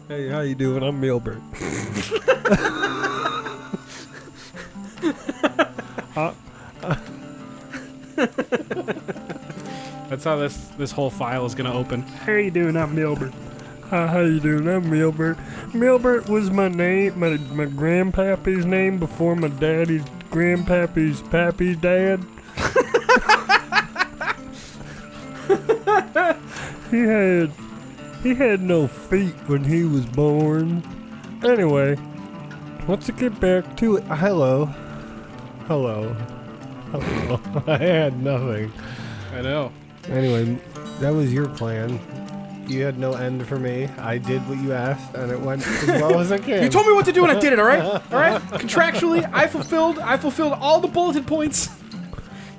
Hey, how you doing? I'm Milbert. That's how this whole file is gonna open. How you doing? I'm Milbert. How you doing? I'm Milbert. Milbert was my name, my grandpappy's name before my daddy's grandpappy's pappy's dad. He had no feet when he was born. Anyway, let's get back to it. Hello. I had nothing. I know. Anyway, that was your plan. You had no end for me. I did what you asked, and it went as well as I can. You told me what to do, and I did it. All right. Contractually, I fulfilled all the bulleted points.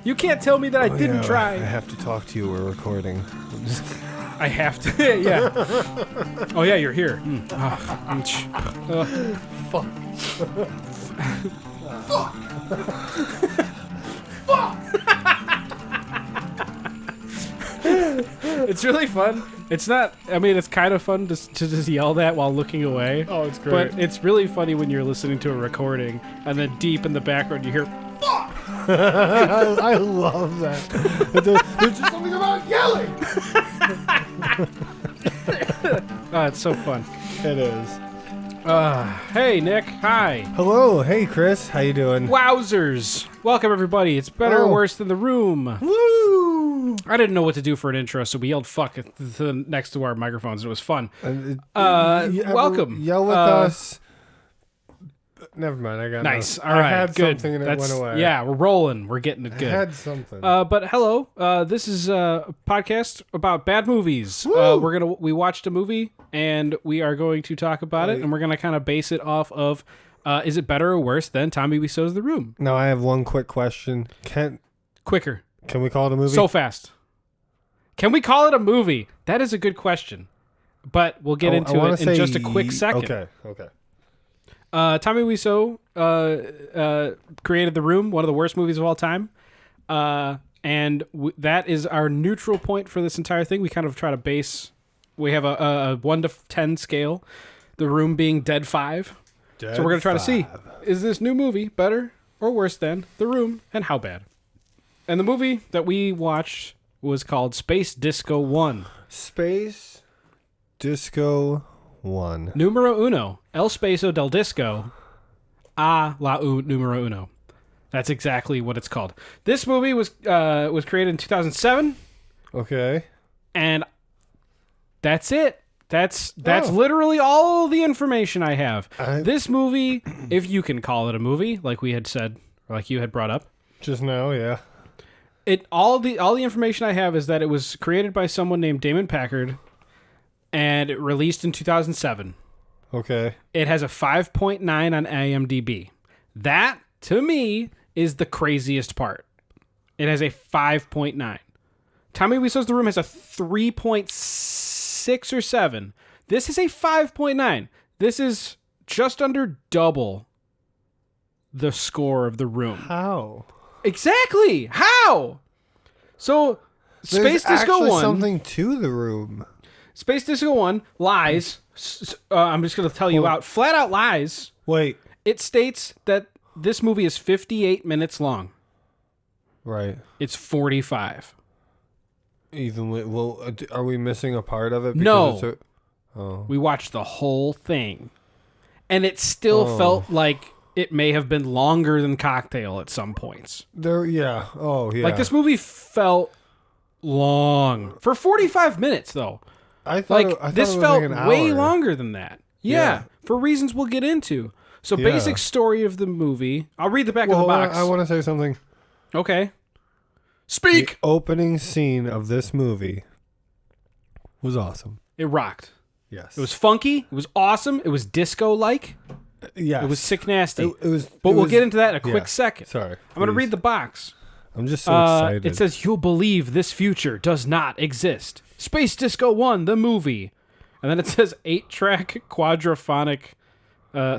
You can't tell me that I didn't try. I have to talk to you. We're recording. I have to. Yeah. Oh yeah, you're here. Fuck. It's really fun. It's not. I mean, it's kind of fun to just yell that while looking away. Oh, it's great. But it's really funny when you're listening to a recording and then deep in the background you hear. I love that. There's just something about yelling. Oh, it's so fun. It is. Hey, Nick. Hi. Hello. Hey, Chris. How you doing? Wowzers. Welcome, everybody. It's better or worse than the room. Woo! I didn't know what to do for an intro, so we yelled fuck next to our microphones, and it was fun. Welcome. Yell with us. Never mind, I got nice. Nothing. All right, I had good. something and it went away. Yeah, we're rolling. We're getting it good. I had something. But hello, this is a podcast about bad movies. We watched a movie and we are going to talk about it, and we're gonna kind of base it off of is it better or worse than Tommy Wiseau's The Room? Now I have one quick question. Quicker. Can we call it a movie? So fast. Can we call it a movie? That is a good question. But we'll get into it in just a quick second. Okay. Tommy Wiseau created The Room, one of the worst movies of all time. And that is our neutral point for this entire thing. We kind of try to base... We have a 1 to 10 scale. The Room being dead 5. So we're going to try to see, is this new movie better or worse than The Room, and how bad? And the movie that we watched was called Spacedisco One. Spacedisco One. Numero uno. El Spacio del Disco. Numero uno. That's exactly what it's called. This movie was created in 2007. Okay. And that's it. That's literally all the information I have. This movie, if you can call it a movie, like we had said, or like you had brought up just now, yeah. All the information I have is that it was created by someone named Damon Packard, and it released in 2007. Okay. It has a 5.9 on IMDB. That, to me, is the craziest part. It has a 5.9. Tommy Wiseau's The Room has a 3.6 or 7. This is a 5.9. This is just under double the score of The Room. How? Exactly. How? So, Spacedisco One. Something to The Room. Spacedisco One lies. I'm just going to tell you flat out lies. Wait. It states that this movie is 58 minutes long. Right. It's 45. Are we missing a part of it? No. We watched the whole thing. And it still felt like it may have been longer than Cocktail at some points. Yeah. Oh, yeah. Like, this movie felt long. For 45 minutes, though. I thought this felt like way longer than that. Yeah. For reasons we'll get into. So, basic story of the movie. I'll read the back of the box. I want to say something. Okay. Speak! The opening scene of this movie was awesome. It rocked. Yes. It was funky. It was awesome. It was disco-like. Yes. It was sick nasty. But we'll get into that in a quick second. Sorry. I'm going to read the box. I'm just so excited. It says, "You'll believe this future does not exist. Spacedisco One, the movie." And then it says 8-track quadraphonic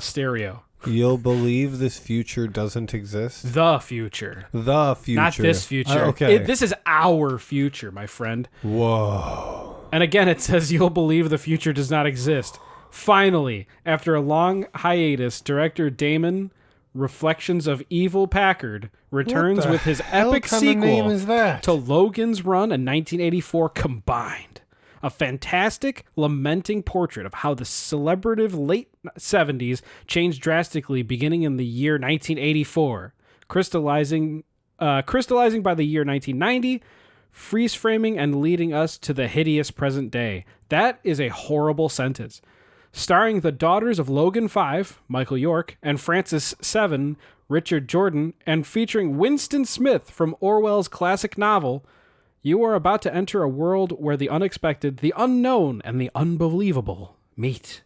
stereo. You'll believe this future doesn't exist? The future. The future. Not this future. Okay. This is our future, my friend. Whoa. And again, it says, "You'll believe the future does not exist." Finally, after a long hiatus, director Damon Reflections of Evil Packard returns with his epic sequel to Logan's run in 1984 combined. A fantastic, lamenting portrait of how the celebrative late 70s changed drastically beginning in the year 1984, crystallizing by the year 1990, freeze-framing and leading us to the hideous present day. That is a horrible sentence. Starring the daughters of Logan 5, Michael York, and Francis 7, Richard Jordan, and featuring Winston Smith from Orwell's classic novel, you are about to enter a world where the unexpected, the unknown, and the unbelievable meet.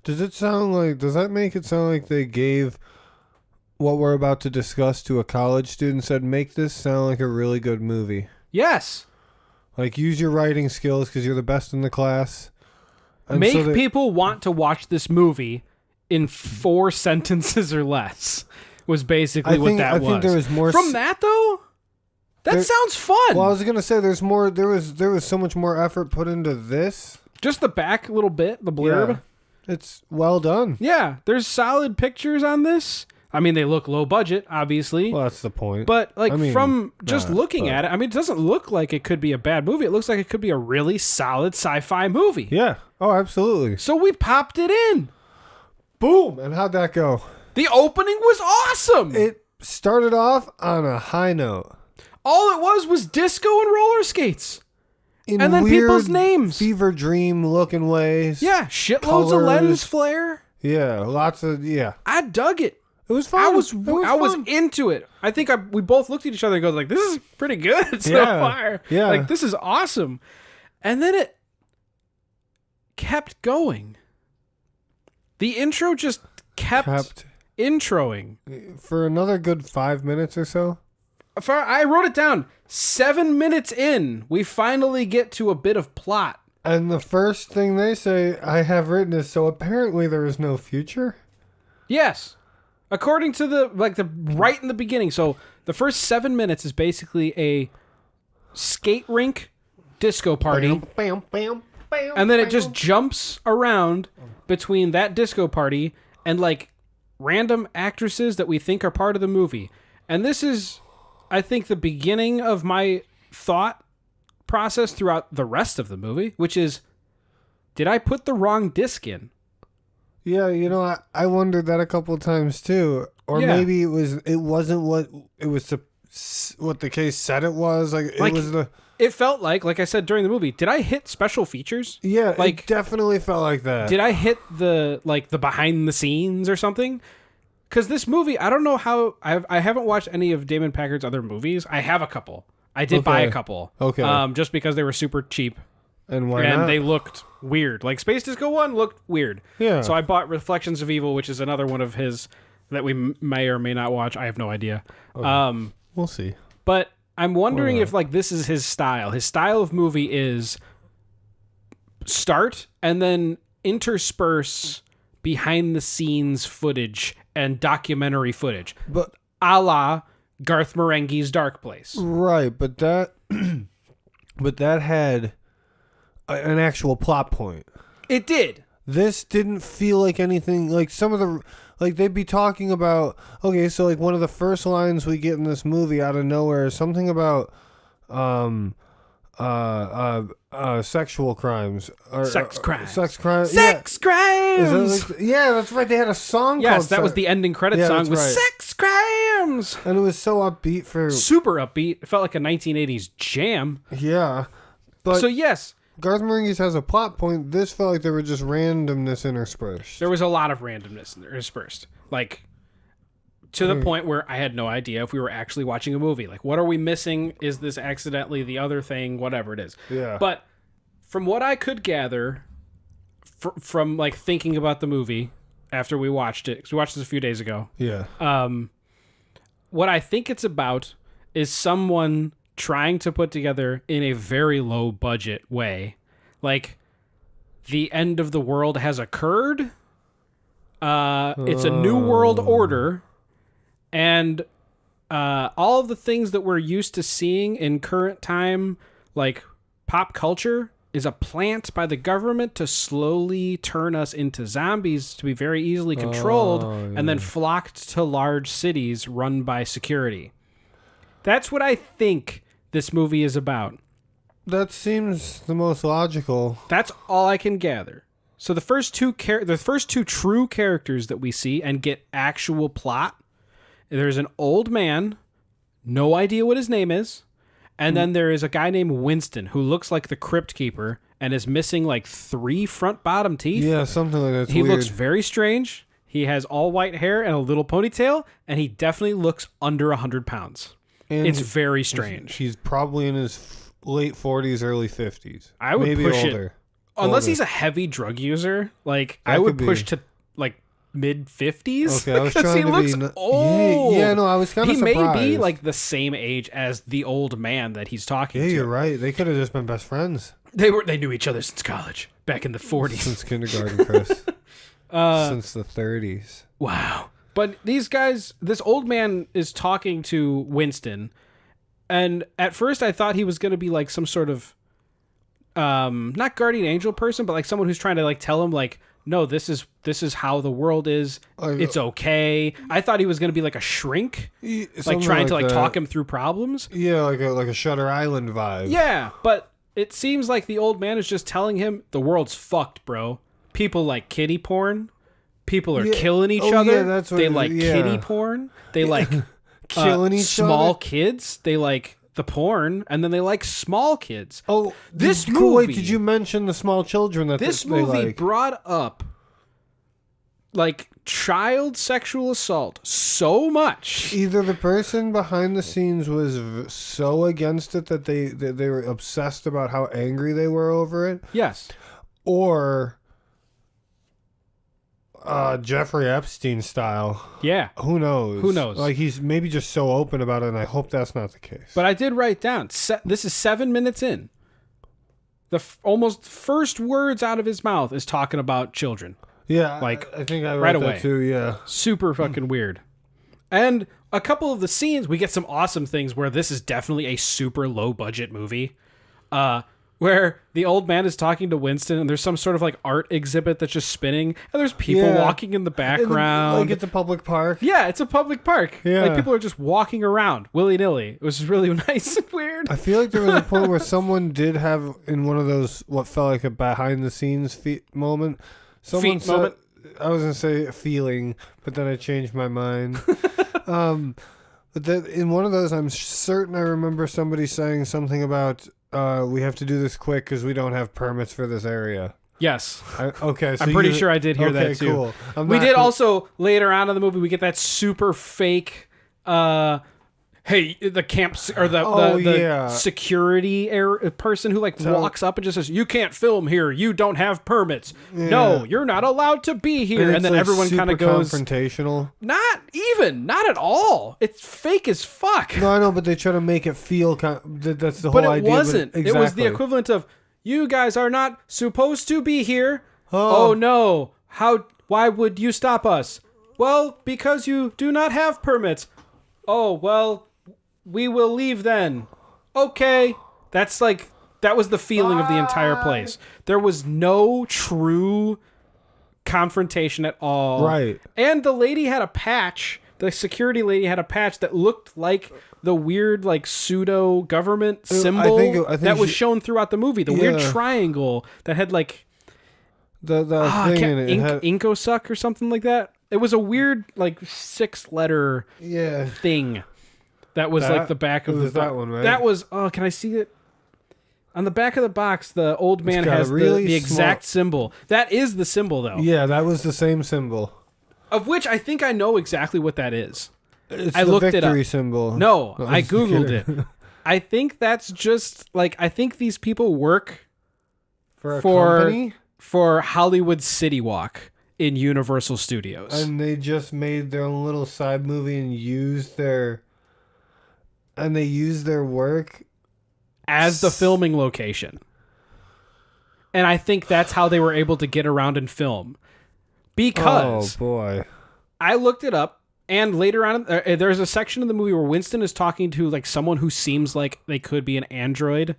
Does that make it sound like they gave what we're about to discuss to a college student, said, make this sound like a really good movie? Yes. Like, use your writing skills because you're the best in the class. And make people want to watch this movie in 4 sentences or less was basically what that was. I think there was more from that though. That sounds fun. Well, I was gonna say there's more. There was so much more effort put into this. Just the back little bit, the blurb. Yeah, it's well done. Yeah, there's solid pictures on this. I mean, they look low budget, obviously. Well, that's the point. But from just looking at it, I mean, it doesn't look like it could be a bad movie. It looks like it could be a really solid sci-fi movie. Yeah. Oh, absolutely. So we popped it in. Boom. And how'd that go? The opening was awesome. It started off on a high note. All it was disco and roller skates. And then weird people's names. Fever dream looking ways. Yeah. Shitloads of lens flare. Yeah. Lots of, yeah. I dug it. It was fun. I was into it. I think we both looked at each other and go like, "This is pretty good so far. Yeah, like this is awesome." And then it kept going. The intro just kept introing for another good 5 minutes or so. I wrote it down. 7 minutes in, we finally get to a bit of plot. And the first thing they say I have written is, so apparently there is no future? Yes. According to the right in the beginning. So the first 7 minutes is basically a skate rink disco party. Bam, bam, bam, and then it just jumps around between that disco party and like random actresses that we think are part of the movie. And this is, I think, the beginning of my thought process throughout the rest of the movie, which is, did I put the wrong disc in? Yeah, you know, I wondered that a couple of times too, or maybe it wasn't what it was what the case said it was. It felt like I said during the movie. Did I hit special features? Yeah, it definitely felt like that. Did I hit the behind the scenes or something? Because this movie, I don't know how I haven't watched any of Damon Packard's other movies. I have a couple. I did buy a couple. Okay. Just because they were super cheap. And why not? And they looked weird. Like Spacedisco One looked weird. Yeah. So I bought Reflections of Evil, which is another one of his that we may or may not watch. I have no idea. Okay. We'll see. But I'm wondering if this is his style. His style of movie is start and then intersperse behind the scenes footage and documentary footage. But a la Garth Marenghi's Dark Place. Right, but that had an actual plot point. It did. This didn't feel like anything, like some of the, like they'd be talking about, okay, so like one of the first lines we get in this movie out of nowhere is something about sexual crimes. Sex crimes. Sex crimes. Sex crimes! Yeah, that's right. They had a song called... Yes, that was the ending credit song with Sex crimes! And it was so upbeat for... Super upbeat. It felt like a 1980s jam. Yeah. But so yes... Garth Marenghi's has a plot point. This felt like there were just randomness interspersed. There was a lot of randomness interspersed. Like, to the point where I had no idea if we were actually watching a movie. Like, what are we missing? Is this accidentally the other thing? Whatever it is. Yeah. But from what I could gather from like thinking about the movie after we watched it, because we watched this a few days ago. Yeah. What I think it's about is someone trying to put together in a very low budget way, like the end of the world has occurred. It's a new world order, and all of the things that we're used to seeing in current time, like pop culture, is a plant by the government to slowly turn us into zombies to be very easily controlled and then flocked to large cities run by security. That's what I think this movie is about. That seems the most logical. That's all I can gather. So the first two true characters that we see and get actual plot, there's an old man, no idea what his name is, and then there is a guy named Winston who looks like the Crypt Keeper and is missing like 3 front bottom teeth. Yeah, something like that. He looks very strange. He has all white hair and a little ponytail, and he definitely looks under 100 pounds. And it's very strange. He's probably in his late 40s, early 50s. I would maybe push older. it. Unless Older. he's a heavy drug user, like That I would could push be. to like mid 50s. Okay, I was because trying he to looks be old. Yeah, no, I was kind of He surprised. may be like the same age as the old man that he's talking Yeah, to. you're right. They could have just been best friends They knew each other since college, back in the 40s. since kindergarten, Chris. Since the 30s. Wow. But these guys, this old man is talking to Winston, and at first I thought he was going to be like some sort of not guardian angel person, but like someone who's trying to like tell him like, no, this is how the world is. It's okay. I thought he was going to be like a shrink, like trying to like talk him through problems. Yeah, like a Shutter Island vibe. Yeah, but it seems like the old man is just telling him the world's fucked, bro. People like kitty porn. People are killing each other. Yeah, that's what they like kitty porn. They like killing each small other. kids. They like the porn, and then they like small kids. Oh, this movie. movie. Wait, did you mention the small children that This they movie like? brought up like child sexual assault so much. Either the person behind the scenes was so against it that they were obsessed about how angry they were over it, Yes. or Jeffrey Epstein style. Yeah. Who knows? Who knows? Like, he's maybe just so open about it, and I hope that's not the case. But I did write down. This is 7 minutes in. The almost first words out of his mouth is talking about children. yeah, like, I think I wrote right that away. too. Yeah. Super fucking weird. And a couple of the scenes, we get some awesome things where this is definitely a super low budget movie. Where the old man is talking to Winston and there's some sort of like art exhibit that's just spinning and there's people walking in the background. Like, it's a public park. Yeah, it's a public park. Yeah. Like people are just walking around willy-nilly. It was really nice and weird. I feel like there was a point where someone did have, in one of those, what felt like a behind-the-scenes moment. Someone Feet moment. I was going to say feeling, but then I changed my mind. But that, in one of those, I'm certain I remember somebody saying something about, we have to do this quick because we don't have permits for this area. Yes. Okay, so I'm pretty sure I did hear that too. Cool. We did also, later on in the movie, we get that super fake, hey, the camp, or the security person who like walks up and just says, you can't film here, you don't have permits. Yeah. No, you're not allowed to be here. And then like everyone kind of goes, confrontational. not at all. It's fake as fuck. No, I know, but they try to make it feel that's the But whole it idea. wasn't. Exactly. It was the equivalent of, you guys are not supposed to be here. Oh no. Why would you stop us? Well, because you do not have permits. Oh, well, we will leave then. Okay. That was the feeling of the entire place. There was no true confrontation at all. Right. And the lady had a patch. The security lady had a patch that looked like the weird, like, pseudo government symbol I think that was shown throughout the movie. The weird triangle that had like the thing in it. Incosuck or something like that. It was a weird, like, 6-letter thing. That was like the back of that one, right? That was. Oh, can I see it? On the back of the box, the old man got has a really the exact symbol. That is the symbol, though. Yeah, that was the same symbol. Of which I think I know exactly what that is. It's I the looked it victory up. symbol. No, I just googled kidding. it. I think that's just like I think these people work for a company, for Hollywood Citywalk in Universal Studios. and they just made their own little side movie and used their work as the filming location. And I think that's how they were able to get around and film. Because oh boy, I looked it up, and later on, there's a section of the movie where Winston is talking to like someone who seems like they could be an android,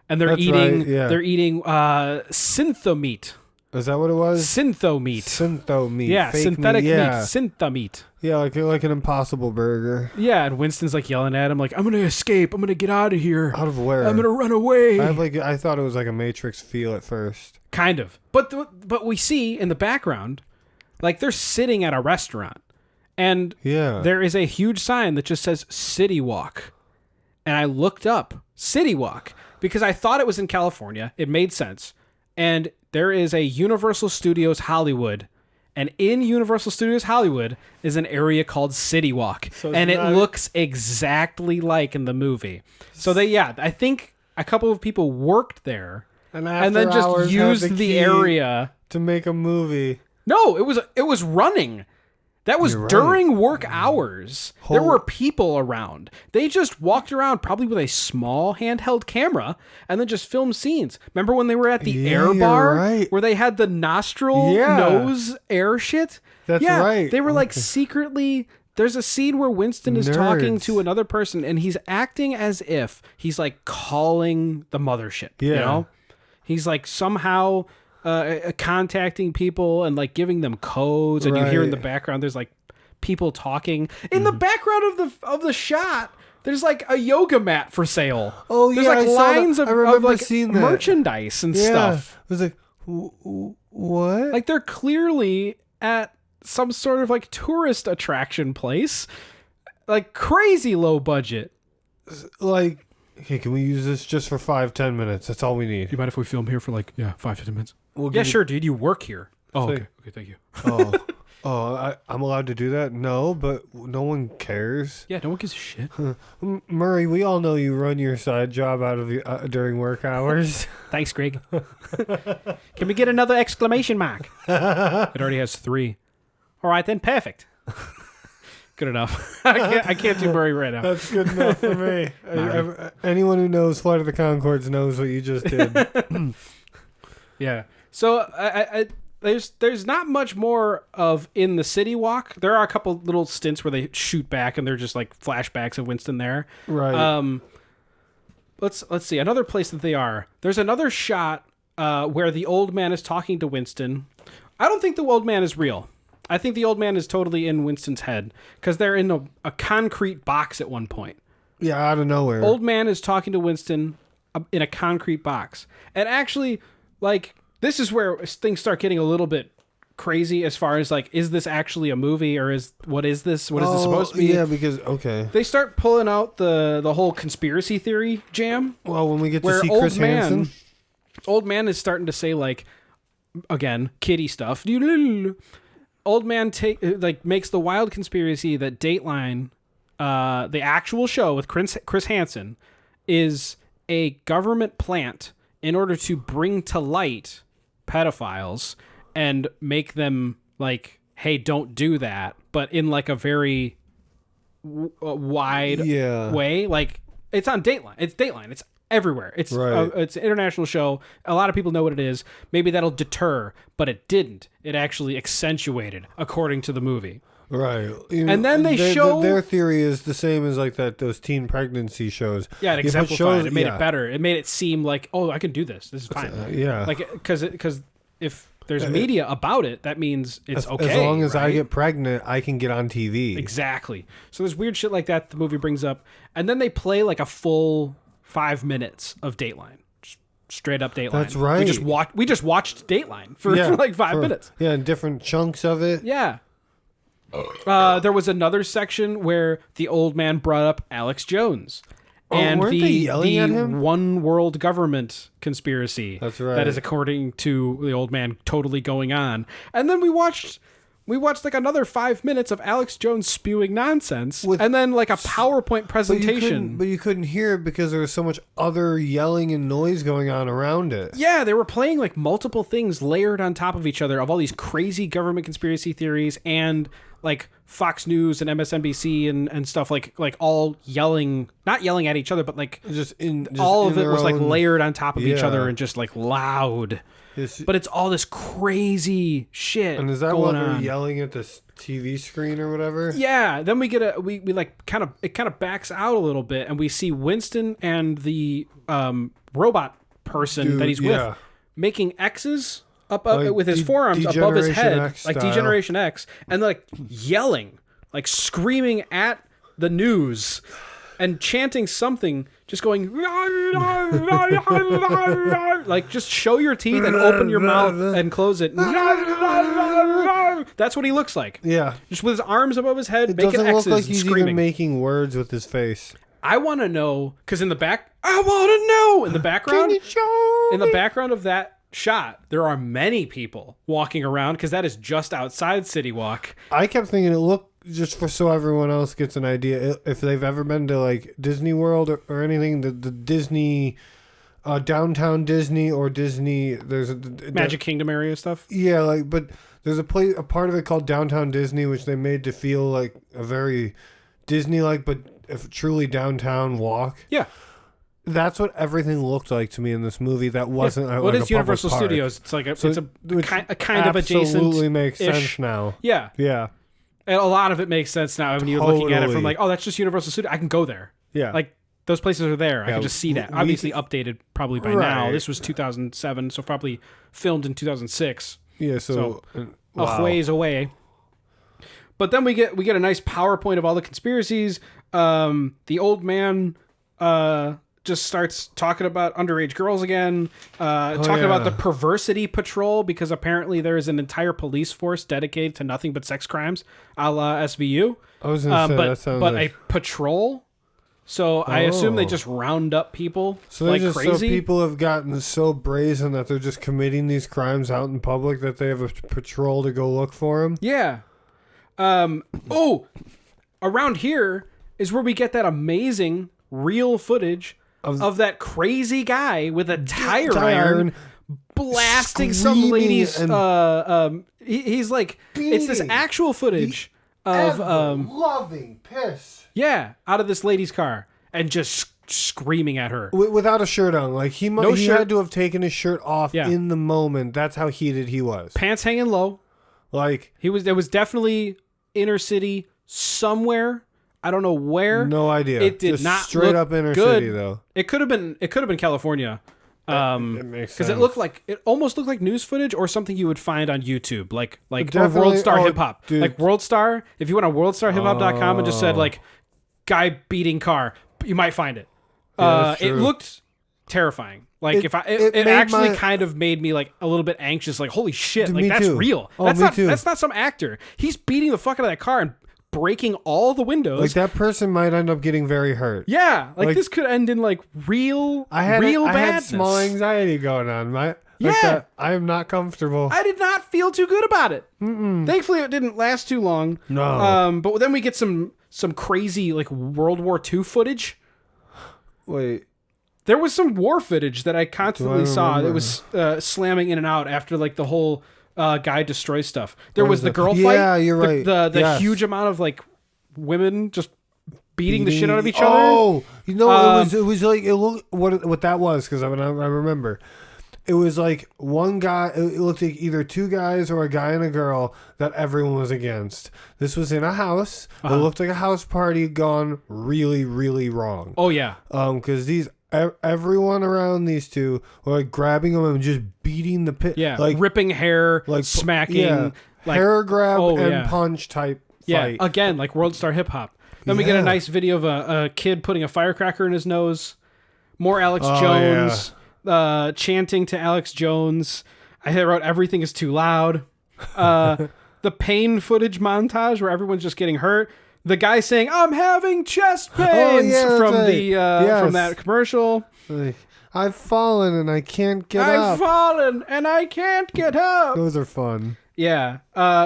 and they're That's eating right, yeah. they're eating syntho meat. Is that what it was? Syntho meat. Syntho meat. Yeah, fake synthetic meat. meat. Yeah. Syntho meat. Yeah, like an Impossible Burger. Yeah, and Winston's like yelling at him, like, "I'm gonna escape. I'm gonna get out of here. Out of where? I'm gonna run away." I thought it was like a Matrix feel at first. Kind of, but we see in the background, like they're sitting at a restaurant, and Yeah. there is a huge sign that just says Citywalk, and I looked up Citywalk because I thought it was in California. It made sense, and there is a Universal Studios Hollywood. And in Universal Studios Hollywood is an area called Citywalk. So and it not- looks exactly like in the movie. So I think a couple of people worked there and then just used the area to make a movie. No, it was running. That was You're right. during work hours. There were people around. They just walked around probably with a small handheld camera and then just filmed scenes. Remember when they were at the air you're bar right. where they had the nostril nose air shit? That's right. They were like secretly. There's a scene where Winston is talking Nerds. to another person and he's acting as if he's like calling the mothership. You Yeah. know? He's like somehow contacting people and like giving them codes, and you hear in the Right. background there's like people talking in the background of the shot. There's like a yoga mat for sale. Oh, there's yeah, like I saw lines that. of, I remember like seeing that. merchandise and stuff. It was like, what? Like they're clearly at some sort of like tourist attraction place, like crazy low budget. Like, okay, can we use this just for 5-10 minutes? That's all we need. You mind if we film here for like 5 to 10 minutes? We'll Yeah, give sure, dude. You work here. Oh, Say- okay. Okay, thank you. I'm allowed to do that? No, but no one cares. Yeah, no one gives a shit. Murray, we all know you run your side job out of during work hours. Thanks, Greg. Can we get another exclamation mark? It already has 3. All right, then. Perfect. Good enough. I can't do Murray right now. That's good enough for me. Anyone who knows Flight of the Conchords knows what you just did. Yeah. So there's not much more of in the city walk. There are a couple little stints where they shoot back and they're just like flashbacks of Winston there. Right. Let's see another place that they are. There's another shot where the old man is talking to Winston. I don't think the old man is real. I think the old man is totally in Winston's head because they're in a concrete box at one point. Yeah, out of nowhere. Old man is talking to Winston in a concrete box. And actually, like, this is where things start getting a little bit crazy as far as, like, is this actually a movie or what is this? What is this supposed to be? Yeah, because, okay. They start pulling out the whole conspiracy theory jam. Well, when we get to Where see Chris Hansen. Old man is starting to say, like, again, kitty stuff. Old man makes the wild conspiracy that Dateline, the actual show with Chris Hansen, is a government plant in order to bring to light pedophiles and make them like, hey, don't do that, but in like a very wide way. Like, it's on Dateline. It's Dateline. It's everywhere. It's it's an international show. A lot of people know what it is. Maybe that'll deter, but it didn't. It actually accentuated, according to the movie. Right. And then they show... Their theory is the same as like those teen pregnancy shows. Yeah, it exemplified. It made it better. It made it seem like, oh, I can do this. This is fine. Yeah. Like, because if there's media about it, that means it's okay. As long as I right? get pregnant, I can get on TV. Exactly. So there's weird shit like that the movie brings up. And then they play like a full 5 minutes of Dateline. Just straight up Dateline. That's right. We just watched Dateline for like 5 minutes. Yeah, and different chunks of it. Yeah. There was another section where the old man brought up Alex Jones and weren't they yelling at him? one world government conspiracy. That's right. That is, according to the old man, totally going on. And then we watched like another 5 minutes of Alex Jones spewing nonsense, and then like a PowerPoint presentation. But you couldn't hear it because there was so much other yelling and noise going on around it. Yeah, they were playing like multiple things layered on top of each other of all these crazy government conspiracy theories and like Fox News and MSNBC and stuff like all yelling, not yelling at each other, but like all of it was like layered on top of each other and just like loud. But it's all this crazy shit. And is that going when on. they're yelling at this TV screen or whatever? Yeah. Then we get it kind of backs out a little bit, and we see Winston and the robot person that he's with making X's up with his forearms above his head, X like style. Degeneration X, and like yelling, like screaming at the news and chanting something, just going like, just show your teeth and open your mouth and close it. That's what he looks like. Yeah. Just with his arms above his head, It making doesn't X's look like and he's screaming. even making words with his face. I want to know, because in the back, I want to know, in the background, Can you show in the me? background of that shot, there are many people walking around, because that is just outside Citywalk. I kept thinking it looked, just for so everyone else gets an idea, if they've ever been to like Disney World or anything, the Disney, downtown Disney or Disney, there's a Magic Kingdom area stuff. Yeah, like, but there's a part of it called Downtown Disney, which they made to feel like a very Disney-like, but if truly downtown walk. Yeah. That's what everything looked like to me in this movie. That wasn't like What a is public Universal park. Studios? It's like So it's a which kind of adjacent. Absolutely makes sense now. Yeah. Yeah. And a lot of it makes sense now when you're looking at it from Totally. like, oh, that's just Universal Studios. I can go there. Yeah. Like, those places are there. I Yeah, can just see that. we- Obviously updated probably by now. Right. This was 2007, so probably filmed in 2006. Yeah. So, So, A ways away. But then we get a nice PowerPoint of all the conspiracies. The old man just starts talking about underage girls again, talking about the perversity patrol, because apparently there is an entire police force dedicated to nothing but sex crimes, a la SVU. I was going to say, but that sounds but like... a patrol. So I assume they Oh. just round up people So like just crazy. So people have gotten so brazen that they're just committing these crimes out in public that they have a patrol to go look for them. Yeah. Around here is where we get that amazing real footage of that crazy guy with a tire iron blasting some screaming lady's. and He's like, it's this beating actual footage of loving piss out of this lady's car and just screaming at her. without a shirt on. Like he shirt. had to have taken his shirt off in the moment. That's how heated he was. Pants hanging low. Like There was definitely inner city somewhere. I don't know where. no idea. It did Just not straight look up inner good. city though. It could have been California. It makes Because sense. it almost looked like news footage or something you would find on YouTube, like or Definitely- World Star oh, Hip Hop, dude. like World Star. If you went on worldStarHipHop.com and just said like guy beating car, you might find it. that's It true. looked terrifying. Like It it made actually my- kind of made me like a little bit anxious. Like holy shit, like me that's too. real. Oh, That's me not too. that's not some actor. He's beating the fuck out of that car and breaking all the windows. Like that person might end up getting very hurt. Yeah, like Like- this could end in like real I had badness. small anxiety going on. Yeah. I am not comfortable. I did not feel too good about it. Thankfully, it didn't last too long. No. But then we get some crazy like World War II footage. Wait. There was some war footage that I constantly saw. That remember? was slamming in and out after like the whole guy destroys stuff. There What was was the it? girl fight. Yeah, you're right. The Yes. huge amount of like women just beating the shit out of each other. Oh, you know, it was like it looked what that was because I remember. It was like one guy. It looked like either two guys or a guy and a girl that everyone was against. This was in a house. It looked like a house party gone really, really wrong. Oh yeah. Because everyone around these two were like grabbing them and just beating the pit. Yeah. like ripping hair, like smacking, yeah, like hair grab oh, and yeah. punch type yeah. fight. Again, like World Star Hip Hop. Then we get a Yeah. nice video of a kid putting a firecracker in his nose. More Alex Oh, Jones chanting to Alex Jones. I wrote everything is too loud. The pain footage montage where everyone's just getting hurt. The guy saying I'm having chest pains yeah, that's from right. the Yes. from that commercial. Like, I've fallen and I can't get I've up. fallen and I can't get up. Those are fun. Yeah.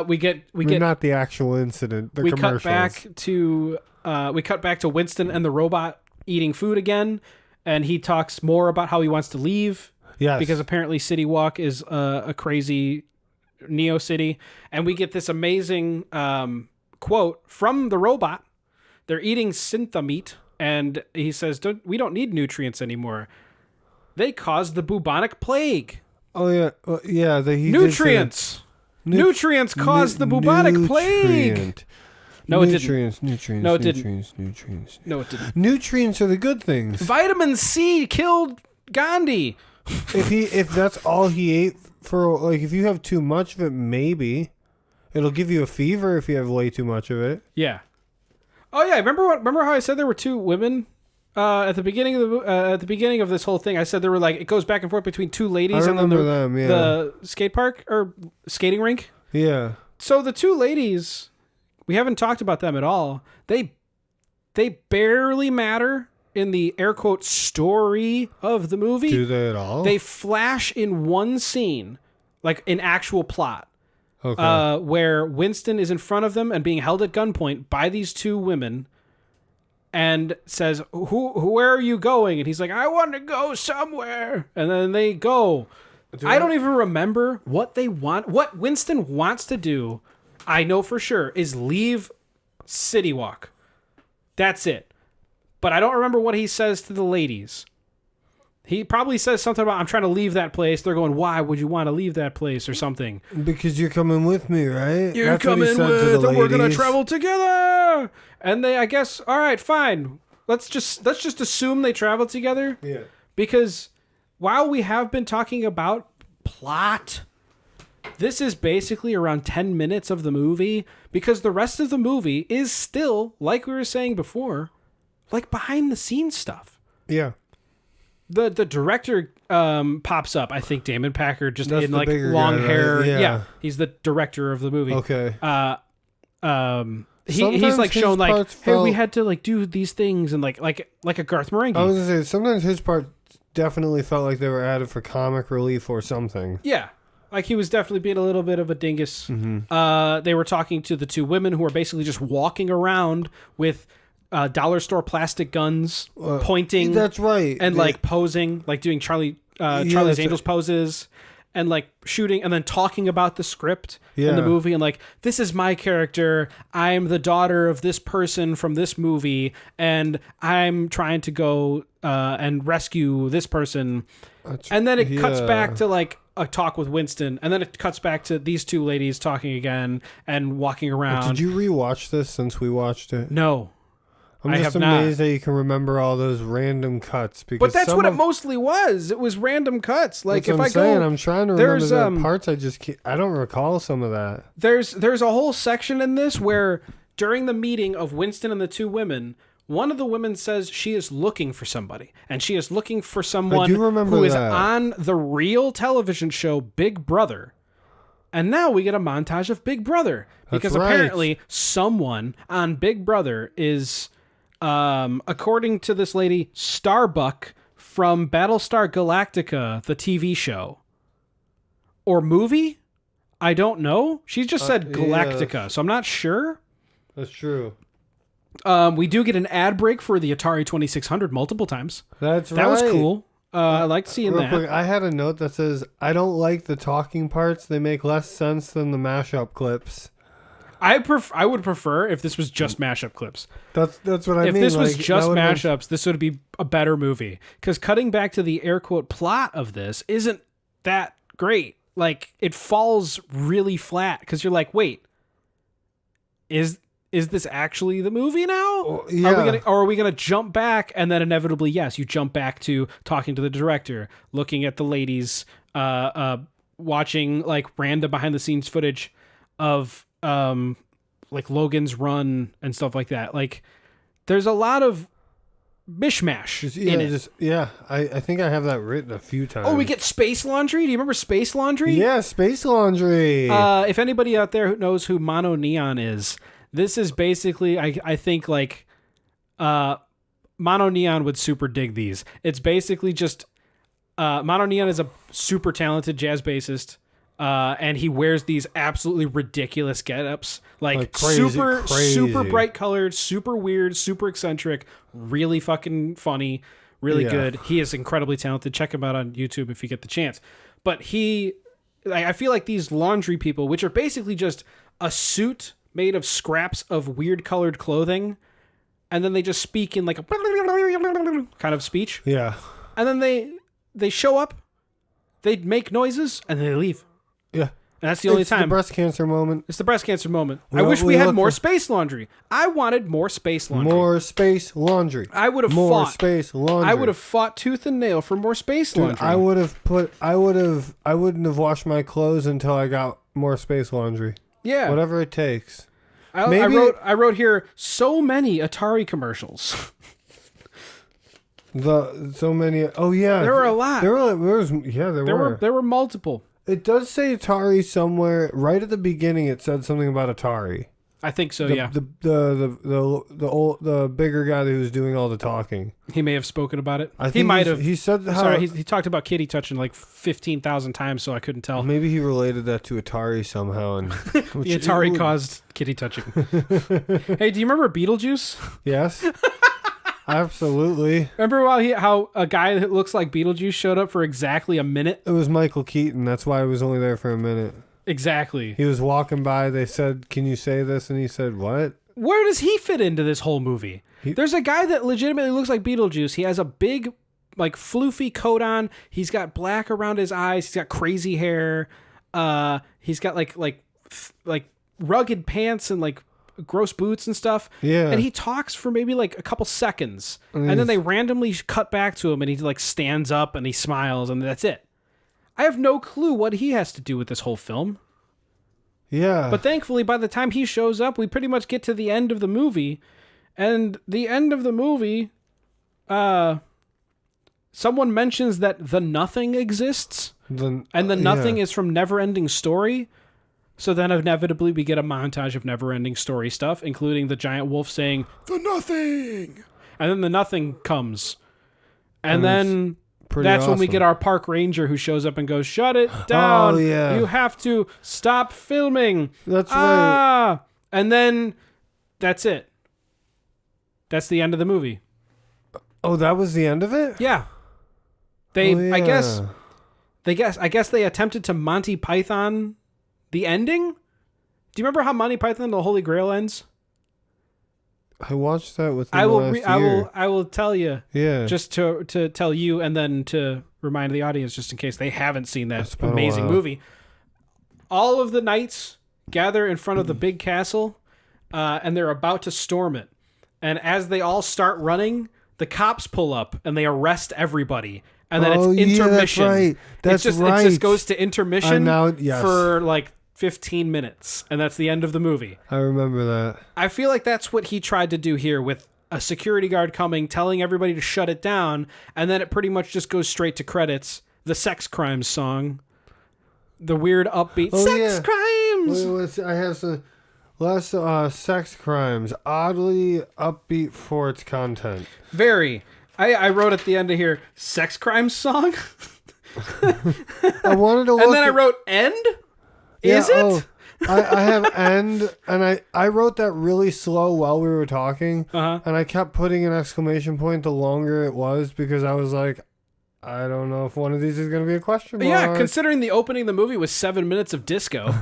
We get Not the actual incident. The we commercials. cut back to Winston and the robot eating food again, and he talks more about how he wants to leave. Yes. Because apparently Citywalk is a crazy Neo City, and we get this amazing quote from the robot. They're eating syntha meat, and he says, "We don't need nutrients anymore. They cause the bubonic plague. Oh yeah, yeah. Nutrients." Nutrients cause the bubonic plague. No, it didn't. Nutrients. No, it didn't. Nutrients. No, it didn't. Nutrients are the good things. Vitamin C killed Gandhi. If that's all he ate for, like, if you have too much of it, maybe it'll give you a fever if you have way too much of it. Yeah. Oh yeah, remember how I said there were two women at the beginning of this whole thing? I said there were like, it goes back and forth between two ladies and then the skate park or skating rink. Yeah. So the two ladies, we haven't talked about them at all. They barely matter in the air quote story of the movie. Do they at all? They flash in one scene, like an actual plot. Okay. Where Winston is in front of them and being held at gunpoint by these two women and says, where are you going? And he's like, I want to go somewhere. And then they go. I don't even remember what they want. What Winston wants to do, I know for sure, is leave Citywalk. That's it. But I don't remember what he says to the ladies. He probably says something about, I'm trying to leave that place. They're going, why would you want to leave that place or something? Because you're coming with me, right? You're coming with, and we're going to travel together. And they, I guess, all right, fine. Let's just assume they travel together. Yeah. Because while we have been talking about plot, this is basically around 10 minutes of the movie, because the rest of the movie is still, like we were saying before, like behind the scenes stuff. Yeah. The director pops up. I think Damon Packard, just That's in the like bigger long guy, hair. right? Yeah. He's the director of the movie. Okay. He's like shown like, hey, felt... we had to like do these things and like a Garth Marenghi. I was gonna say sometimes his part definitely felt like they were added for comic relief or something. Yeah. Like he was definitely being a little bit of a dingus. Mm-hmm. They were talking to the two women who are basically just walking around with dollar store plastic guns, pointing. That's right. And like posing, like doing Charlie's Angels poses, and like shooting, and then talking about the script in the movie, and like, this is my character. I'm the daughter of this person from this movie, and I'm trying to go and rescue this person. And then it cuts back to like a talk with Winston, and then it cuts back to these two ladies talking again and walking around. Did you rewatch this since we watched it? No. I'm just amazed that you can remember all those random cuts. Because but that's what it mostly was. It was random cuts. Like if I'm trying to remember the parts. I don't recall some of that. There's a whole section in this where during the meeting of Winston and the two women, one of the women says she is looking for somebody, and she is looking for someone who is on the real television show Big Brother. And now we get a montage of Big Brother because apparently someone on Big Brother is, according to this lady, Starbuck from Battlestar Galactica, the TV show or movie. I don't know. She just said Galactica, so I'm not sure. That's true. We do get an ad break for the Atari 2600 multiple times. That was cool. I liked seeing that. Quick, I had a note that says, I don't like the talking parts. They make less sense than the mashup clips. I would prefer if this was just mashup clips. That's what I mean. If this was just mashups, this would be a better movie. Because cutting back to the air quote plot of this isn't that great. Like, it falls really flat because you're like, wait, is this actually the movie now? Yeah. Are we gonna jump back, and then inevitably, yes, you jump back to talking to the director, looking at the ladies, watching like random behind the scenes footage of like Logan's run and stuff like that. Like, there's a lot of mishmash in it. I think I have that written a few times. Oh, we get Space Laundry. Do you remember Space Laundry? Yeah, Space Laundry. If anybody out there who knows who Mono Neon is, this is basically, I think, like, Mono Neon would super dig these. It's basically just, Mono Neon is a super talented jazz bassist, and he wears these absolutely ridiculous get-ups. Like crazy. super bright colored, super weird, super eccentric, really fucking funny, really good. He is incredibly talented. Check him out on YouTube if you get the chance. But I feel like these laundry people, which are basically just a suit made of scraps of weird colored clothing, and then they just speak in like a kind of speech. Yeah. And then they show up, they make noises, and then they leave. Yeah. And that's the only It's time. the breast cancer moment. It's the breast cancer moment. Well, I wish we we had look more for- space laundry. I wanted more space laundry. More space laundry. I would have more fought. space laundry. I would have fought tooth and nail for more space Dude, laundry. I wouldn't have washed my clothes until I got more space laundry. Yeah. Whatever it takes. I wrote here so many Atari commercials. So many. Oh yeah, There were a lot. There were. There were multiple. It does say Atari somewhere. Right at the beginning, it said something about Atari. I think so. The, yeah. The bigger guy who was doing all the talking. He may have spoken about it. I think He might have. He said how. Sorry, he talked about kitty touching like 15,000 times, so I couldn't tell. Maybe he related that to Atari somehow, and The Atari caused kitty touching. Hey, do you remember Beetlejuice? Yes. Absolutely. Remember how a guy that looks like Beetlejuice showed up for exactly a minute? It was Michael Keaton. That's why I was only there for a minute. Exactly. He was walking by. They said, "Can you say this?" And he said, "What?" Where does he fit into this whole movie? There's a guy that legitimately looks like Beetlejuice. He has a big, like, floofy coat on. He's got black around his eyes. He's got crazy hair. He's got like rugged pants and like gross boots and stuff. Yeah. And he talks for maybe like a couple seconds, and then they randomly cut back to him, and he like stands up and he smiles, and that's it. I have no clue what he has to do with this whole film. Yeah. But thankfully, by the time he shows up, we pretty much get to the end of the movie. And the end of the movie, someone mentions that the nothing exists. And the nothing is from Neverending Story. So then inevitably we get a montage of Neverending Story stuff, including the giant wolf saying, "The nothing!" And then the nothing comes. And then that's when we get our park ranger who shows up and goes, "Shut it down. Oh, yeah. You have to stop filming." That's right. And then that's it. That's the end of the movie. Oh, that was the end of it? Yeah. I guess they attempted to Monty Python the ending. Do you remember how Monty Python and the Holy Grail ends? I watched that within the last year. I will tell you. Yeah. Just to tell you and then to remind the audience, just in case they haven't seen that been a amazing while. movie. All of the knights gather in front of the big castle, and they're about to storm it. And as they all start running, the cops pull up and they arrest everybody. And then it's intermission. That's right. That's It right. just goes to intermission Yes. for like 15 minutes, and that's the end of the movie. I remember that. I feel like that's what he tried to do here with a security guard coming, telling everybody to shut it down, and then it pretty much just goes straight to credits. The sex crimes song. The weird upbeat sex crimes. I have some less sex crimes. Oddly upbeat for its content. Very. I wrote at the end of here, sex crimes song? I wanted to look And then I wrote end? Is it? Oh, I have end, and I wrote that really slow while we were talking, and I kept putting an exclamation point the longer it was, because I was like, I don't know if one of these is going to be a question mark. Yeah, considering the opening of the movie was 7 minutes of disco.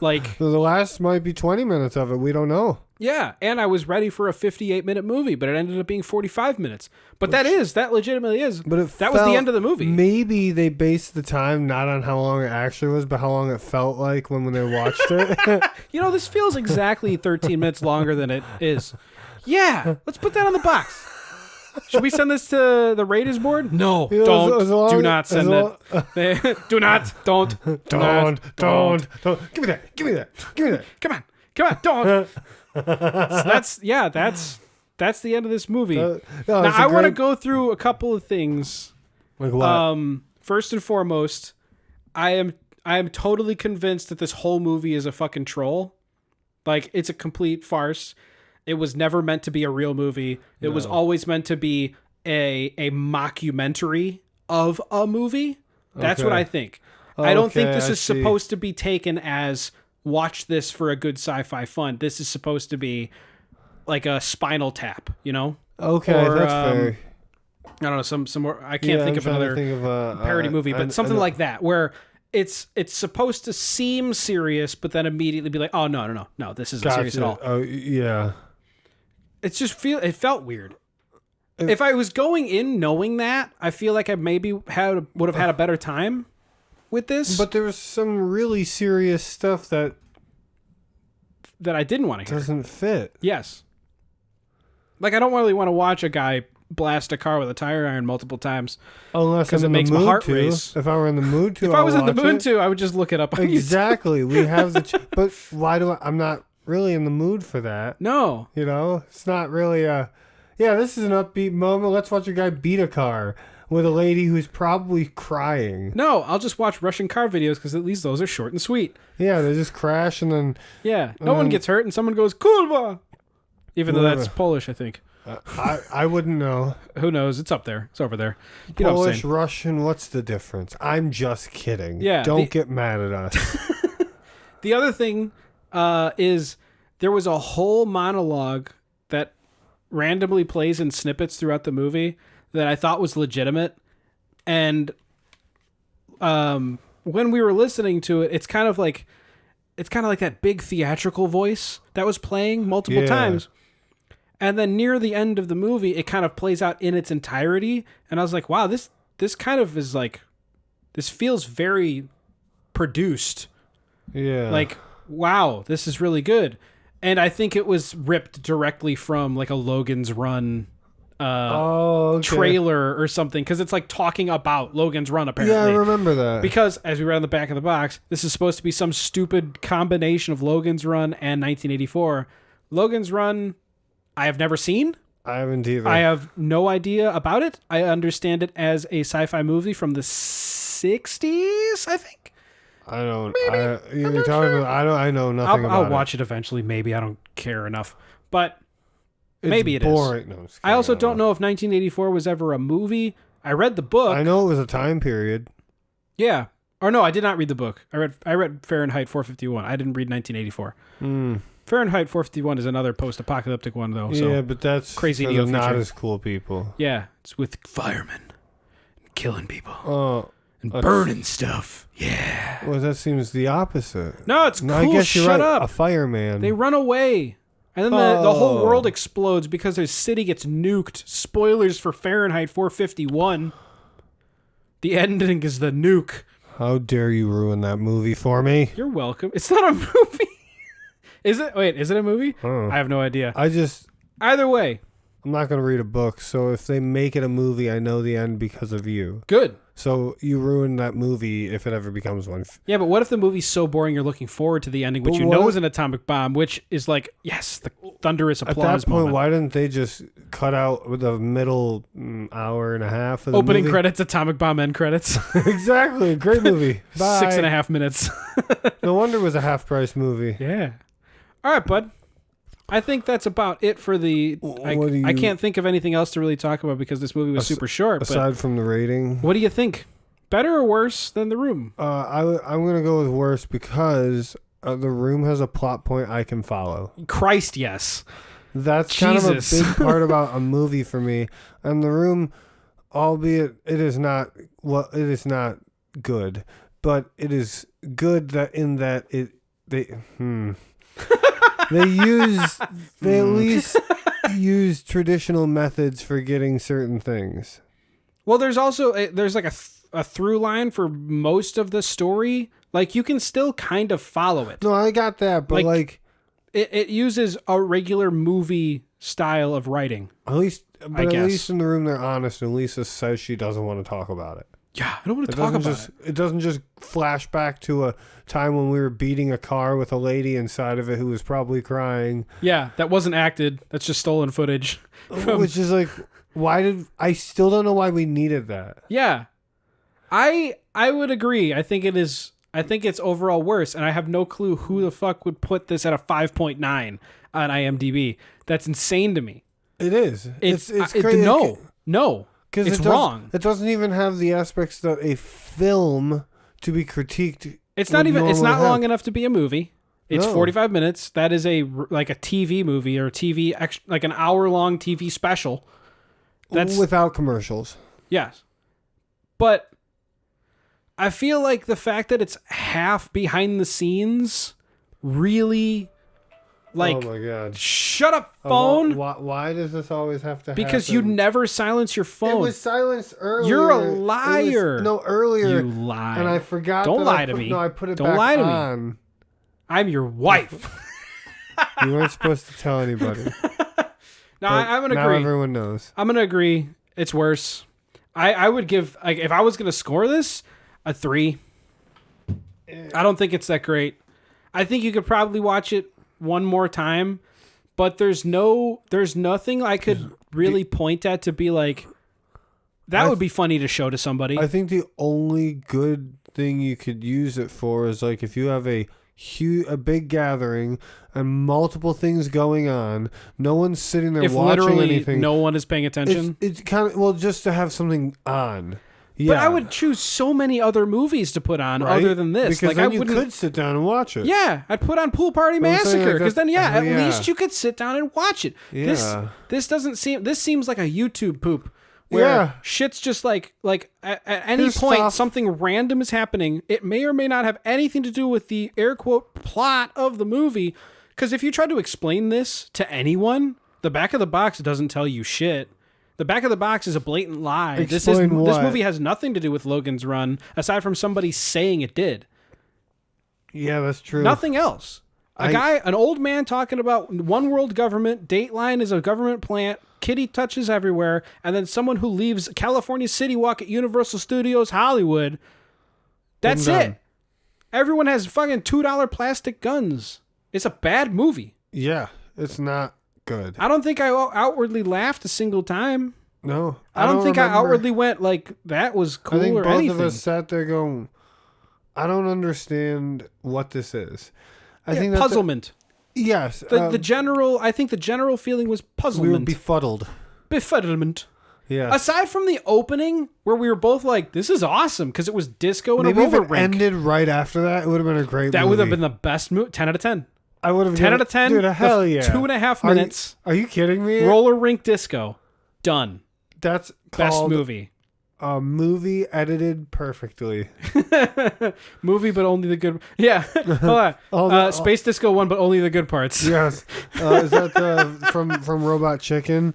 Like, So the last might be 20 minutes of it. We don't know. yeah, and I was ready for a 58-minute movie, but it ended up being 45 minutes. But that legitimately is. But that was the end of the movie. Maybe they based the time not on how long it actually was, but how long it felt like when they watched it. You know, this feels exactly 13 minutes longer than it is. Yeah, let's put that on the box. Should we send this to the Raiders board? No, You know, don't. as long- Do not send that. Do not. Don't. Don't. Give me that. Give me that. Give me that. Come on. Don't. So that's the end of this movie. No, Now, it's a I want to great- go through a couple of things. Like what? First and foremost, I am totally convinced that this whole movie is a fucking troll. Like, it's a complete farce. It was never meant to be a real movie. It was always meant to be a mockumentary of a movie. That's what I think. I don't think this is supposed to be taken as watch this for a good sci-fi fun. This is supposed to be like a Spinal Tap, you know? Okay, or, that's fair. I don't know, some more. I can't think of another parody movie, but something like that, where it's supposed to seem serious, but then immediately be like, oh no, this isn't serious at all. Oh yeah. It felt weird. If I was going in knowing that, I feel like I maybe would have had a better time. with this. But there was some really serious stuff that I didn't want to hear. Doesn't fit. Yes. Like, I don't really want to watch a guy blast a car with a tire iron multiple times. Unless I'm it in makes the my mood heart to. race. If I were in the mood to, If I was in the mood it. to, I would just look it up on Exactly. We have the... but why do I'm not really in the mood for that. No. You know? It's not really a... Yeah, this is an upbeat moment. Let's watch a guy beat a car with a lady who's probably crying. No, I'll just watch Russian car videos because at least those are short and sweet. Yeah, they just crash and then... Yeah, no one gets hurt and someone goes, Kurva! Even though that's Polish, I think. I wouldn't know. Who knows? It's up there. It's over there. You know what I'm Polish, saying. Russian, what's the difference? I'm just kidding. Yeah, Don't get mad at us. The other thing is there was a whole monologue that randomly plays in snippets throughout the movie that I thought was legitimate. And when we were listening to it, it's kind of like that big theatrical voice that was playing multiple times. And then near the end of the movie, it kind of plays out in its entirety. And I was like, wow, this kind of is like, this feels very produced. Yeah. Like, wow, this is really good. And I think it was ripped directly from like a Logan's Run trailer or something. Because it's like talking about Logan's Run, apparently. Yeah, I remember that. Because, as we read on the back of the box, this is supposed to be some stupid combination of Logan's Run and 1984. Logan's Run... I have never seen. I haven't either. I have no idea about it. I understand it as a sci-fi movie from the 60s, I think. I don't. Maybe. You're talking about, I know nothing about it. I'll watch it eventually. Maybe. I don't care enough. But maybe it boring. is. No, I also don't know if 1984 was ever a movie. I read the book. I know it was a time period. Yeah. Or no, I did not read the book. I read Fahrenheit 451. I didn't read 1984. Fahrenheit 451 is another post-apocalyptic one, though. So Yeah, but that's crazy for neo the not future. as cool people. Yeah, it's with firemen killing people and that's- burning stuff. Yeah. Well, that seems the opposite. No, it's No, cool. I guess you're Shut right. up. A fireman. They run away. And then the whole world explodes because their city gets nuked. Spoilers for Fahrenheit 451. The ending is the nuke. How dare you ruin that movie for me? You're welcome. It's not a movie. Is it? Wait, is it a movie? Oh. I have no idea. Either way. I'm not going to read a book, so if they make it a movie, I know the end because of you. Good. So you ruin that movie if it ever becomes one. Yeah, but what if the movie's so boring you're looking forward to the ending, which But you what know if- is an atomic bomb, which is like, yes, the thunderous At applause that point, moment. why didn't they just cut out the middle hour and a half of the Opening movie? credits, atomic bomb end credits. Exactly. Great movie. Bye. 6.5 minutes. No wonder it was a half-price movie. Yeah. All right, bud. I think that's about it for the... I can't think of anything else to really talk about because this movie was super short. Aside from the rating. What do you think? Better or worse than The Room? I'm going to go with worse because The Room has a plot point I can follow. Christ, yes. That's kind of a Jesus. big part about a movie for me. And The Room, albeit it is not good, but it is good that in that they at least use traditional methods for getting certain things. Well, there's also there's like a through line for most of the story. Like you can still kind of follow it. No, I got that, but like it uses a regular movie style of writing. at least I guess. at least in The Room they're honest, and Lisa says she doesn't want to talk about it. Yeah, I don't want to talk about it. It doesn't just flash back to a time when we were beating a car with a lady inside of it who was probably crying. Yeah, that wasn't acted. That's just stolen footage. Which is like, I still don't know why we needed that. Yeah. I would agree. I think it's overall worse, and I have no clue who the fuck would put this at a 5.9 on IMDb. That's insane to me. It is. It's crazy. No. Because it's wrong. It doesn't even have the aspects that a film to be critiqued. It's not long enough to be a movie. It's No. 45 minutes. That is like a TV movie or like an hour-long TV special. That's Without commercials. yes. But I feel like the fact that it's half behind the scenes really Like, oh my god. shut up, phone. Why does this always have to happen? Because you never silence your phone. It was silenced earlier. You're a liar. Earlier. You lie. And I forgot. Don't lie to me. No, I put it Don't back lie to on. me. I'm your wife. You weren't supposed to tell anybody. No, I'm gonna now agree. Everyone knows. I'm gonna agree. It's worse. I would give, like, if I was gonna score this, a 3. I don't think it's that great. I think you could probably watch it one more time, but there's nothing I could really point at to be like, that would be funny to show to somebody. I think the only good thing you could use it for is like if you have a big gathering and multiple things going on, no one's sitting there if watching literally anything. no one is paying attention. It's kind of just to have something on. But Yeah. I would choose so many other movies to put on other than this. Because like then I you wouldn't. could sit down and watch it. Yeah, I'd put on Pool Party I'm saying, Massacre like, because then at yeah. least you could sit down and watch it. Yeah. This doesn't seem. This seems like a YouTube poop. Where Yeah. shit's just like at any Here's point stuff. something random is happening. It may or may not have anything to do with the air quote plot of the movie. Because if you try to explain this to anyone, the back of the box doesn't tell you shit. The back of the box is a blatant lie. Explain This what? movie has nothing to do with Logan's Run aside from somebody saying it did. Yeah, that's true. Nothing else. An old man talking about one world government, Dateline is a government plant, kitty touches everywhere, and then someone who leaves California Citywalk at Universal Studios Hollywood. That's it. Everyone has fucking $2 plastic guns. It's a bad movie. Yeah, it's not good. I don't think I outwardly laughed a single time. No. I don't think remember. I outwardly went like, that was cool I think or both anything. of us sat there going, I don't understand what this is. I think that's puzzlement. Yes. The general, I think the general feeling was puzzlement. we were befuddled. Befuddlement. Yeah. Aside from the opening, where we were both like, "This is awesome" because it was disco and Maybe a if roller it rink. ended right after that, it would have been a great That movie. would have been the best movie. 10 out of 10. I would have 10 out of 10. Dude, hell yeah. 2.5 minutes. Are you kidding me? Roller rink disco. Done. That's Best called movie. a movie edited perfectly. Movie, but only the good. Yeah. Hold on. Space Disco One, but only the good parts. Yes. Is that from Robot Chicken?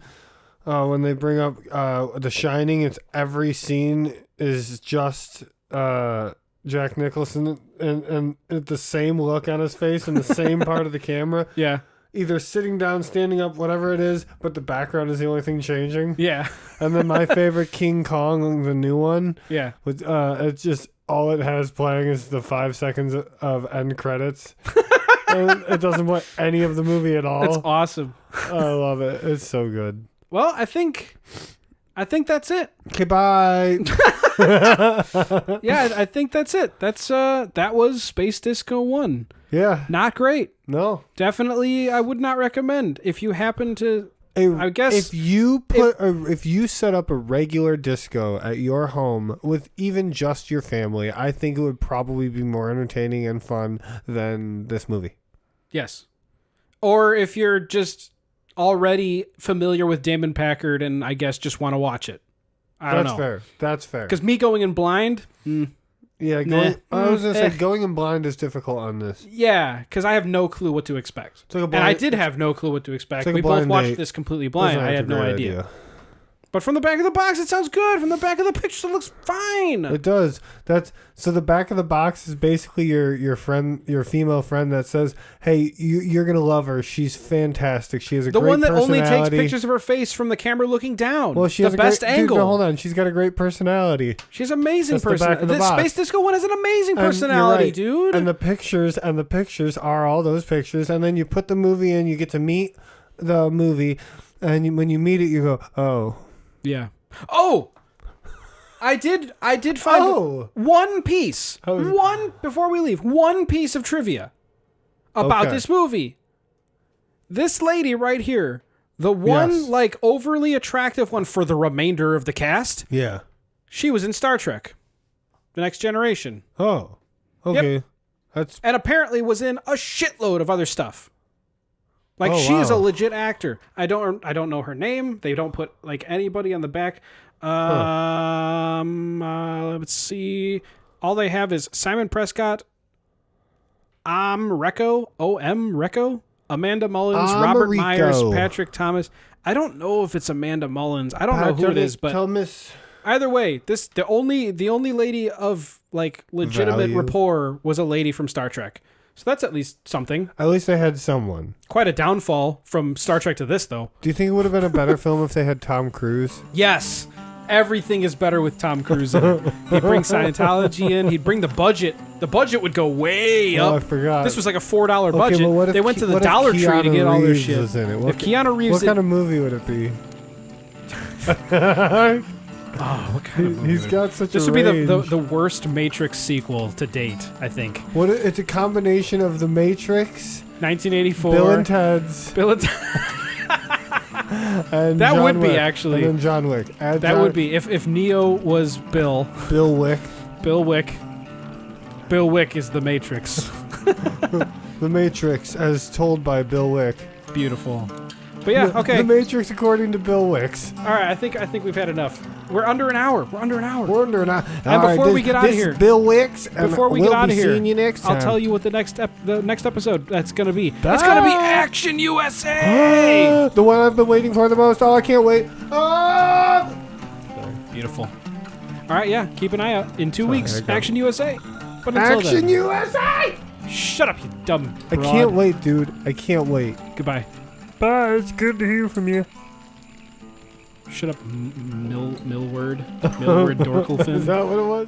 When they bring up The Shining, it's every scene is just Jack Nicholson and the same look on his face and the same part of the camera. Yeah. Either sitting down, standing up, whatever it is, but the background is the only thing changing. Yeah. And then my favorite, King Kong, the new one. Yeah. With it's just all it has playing is the 5 seconds of end credits. And it doesn't play any of the movie at all. That's awesome. I love it. It's so good. Well, I think that's it. Okay, bye. Yeah, I think that's it. That was Space Disco 1. Yeah. Not great. No. Definitely, I would not recommend. If you happen to, I guess if you set up a regular disco at your home with even just your family, I think it would probably be more entertaining and fun than this movie. Yes. Or if you're just already familiar with Damon Packard and I guess just want to watch it. I don't know. That's fair. Because me going in blind, yeah, I was going to say going in blind is difficult on this. yeah, because I have no clue what to expect. It's like a And I did have no clue what to expect. like a We both blind watched date. this completely blind. I had no Great idea. But from the back of the box, it sounds good. From the back of the picture, it looks fine. It does. So the back of the box is basically your friend, your female friend that says, "Hey, you're gonna love her. She's fantastic. She has a The great one that only takes personality." pictures of her face from the camera looking down. Well, she the has a best great, angle. Dude, no, hold on. She's got a great personality. She's amazing That's the back personality. of the The box. Space Disco One has an amazing And you're personality, right. dude. And the pictures are all those pictures. And then you put the movie in. You get to meet the movie, and when you meet it, you go, "Oh, yeah. Oh, I did find one piece. Before we leave, one piece of trivia about this movie. This lady right here, the one like overly attractive one for the remainder of the cast, yeah, she was in Star Trek, The Next Generation. oh, okay." That's And apparently was in a shitload of other stuff. Like Oh, she is a wow. legit actor. I don't know her name. They don't put like anybody on the back. Let's see. All they have is Simon Prescott, Recco, O.M. Recco, Amanda Mullins, Robert Americo. Myers, Patrick Thomas. I don't know if it's Amanda Mullins. I don't know who it is, but Thomas. either way, the only lady of like legitimate Value. rapport was a lady from Star Trek. So that's at least something. At least they had someone. Quite a downfall from Star Trek to this, though. Do you think it would have been a better film if they had Tom Cruise? Yes. Everything is better with Tom Cruise in it. He'd bring Scientology in. He'd bring the budget. The budget would go way Oh, I up. forgot. This was like a $4 budget. but what if They went to the what if Dollar Tree to Keanu get all their Reeves shit. was in it? If Keanu Reeves... What kind of movie would it be? Oh, what kind of movie He's would it got such This a would be range. the worst Matrix sequel to date, I think. It's a combination of The Matrix, 1984. Bill and Ted's, Bill and and That John would be, Wick. actually. And then John Wick. Add That John- would be if Neo was Bill. Bill Wick. Bill Wick. Bill Wick is the Matrix. The Matrix, as told by Bill Wick. Beautiful. But yeah, okay. The Matrix according to Bill Wicks. All right, I think we've had enough. We're under an hour. We're under an hour. We're under an hour. And before we get out of this here, is Bill Wicks. And before we we'll get out be of here, seeing you next time. I'll tell you what the next episode that's gonna be. It's gonna be Action USA. The one I've been waiting for the most. Oh, I can't wait. Ah! Beautiful. All right, yeah. Keep an eye out. In 2 Sorry, weeks, I got- Action USA. But until Action then, USA! shut up, you dumb I broad. can't wait, dude. I can't wait. Goodbye. Bye. It's good to hear from you. Shut up, Millward. Millward Dorkelfin. Is that what it was?